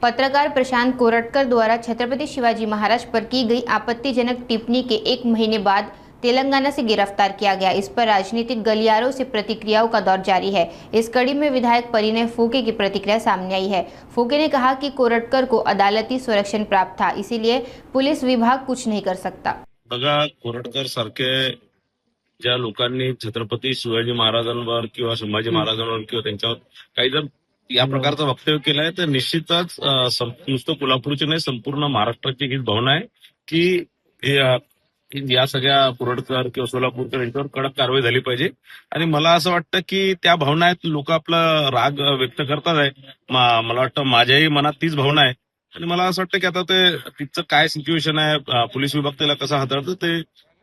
पत्रकार प्रशांत कोरटकर द्वारा छत्रपति शिवाजी महाराज पर की गई आपत्तिजनक टिप्पणी के एक महीने बाद तेलंगाना से गिरफ्तार किया गया। इस पर राजनीतिक गलियारों से प्रतिक्रियाओं का दौर जारी है। इस कड़ी में विधायक परिणय फूके की प्रतिक्रिया सामने आई है। फूके ने कहा कि कोरटकर को अदालती संरक्षण प्राप्त था, इसीलिए पुलिस विभाग कुछ नहीं कर सकता। बघा, कोरटकर सारखे ज्या लोकांनी छत्रपती शिवाजी महाराजांवर किंवा संभाजी महाराजांवर किंवा त्यांच्यावर काही जर या प्रकारचं वक्तव्य केलंय तर निश्चितच नुसतं कोल्हापूरची नाही, संपूर्ण महाराष्ट्राची ही भावना आहे की या सगळ्या कोरटकर किंवा सोलापूरकर यांच्यावर कडक कारवाई झाली पाहिजे। आणि मला असं वाटतं की त्या भावना आहेत, लोक आपला राग व्यक्त करतात आहे। मला वाटतं माझ्याही मनात तीच भावना आहे आणि मला असं वाटतं की आता ते तिथचं काय सिच्युएशन आहे, पोलीस विभाग त्याला कसं हाताळतं ते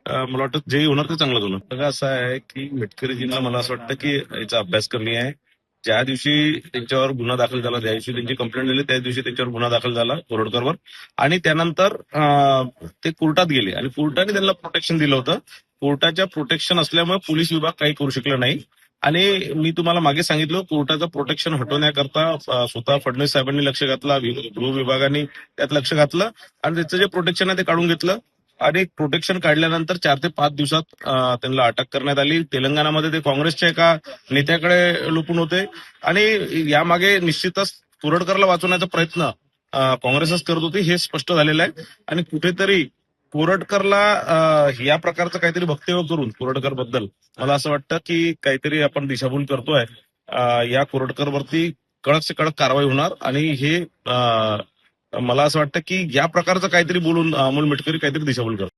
मला वाटतं जे होणार ते चांगलं होणार। बघा, असं आहे की मेटकरीजींना मला असं वाटतं की याचा अभ्यास करणे आहे। ज्या दिवशी त्यांच्यावर गुन्हा दाखल झाला, ज्या दिवशी त्यांची कंप्लेंट दिली, त्याच दिवशी त्यांच्यावर गुन्हा दाखल झाला कोरटकरवर आणि त्यानंतर ते कोर्टात गेले आणि कोर्टाने त्यांना प्रोटेक्शन दिलं होतं। कोर्टाच्या प्रोटेक्शन असल्यामुळे पोलीस विभाग काही करू शकला नाही आणि मी तुम्हाला मागे सांगितलं, कोर्टाचं प्रोटेक्शन हटवण्याकरता स्वतः फडणवीस साहेबांनी लक्ष घातलं, गृह विभागाने त्यात लक्ष घातलं आणि त्याचं जे प्रोटेक्शन आहे ते काढून घेतलं आणि प्रोटेक्शन काढल्यानंतर 4 ते 5 दिवसात त्यांना अटक करण्यात आली। तेलंगणामध्ये ते काँग्रेसच्या एका नेत्याकडे लपून होते आणि यामागे निश्चितच कोरटकरला वाचवण्याचा प्रयत्न काँग्रेसच करत होती, हे स्पष्ट झालेलं आहे। आणि कुठेतरी कोरटकरला या प्रकारचं काहीतरी वक्तव्य करून कोरटकर बद्दल मला असं वाटतं की काहीतरी आपण दिशाभूल करतोय। या कोरटकरवरती कडक से कडक कारवाई होणार आणि हे मला असं वाटतं की या प्रकारचं काहीतरी बोलून अमोल मेटकरी काहीतरी दिशाभूल करतो।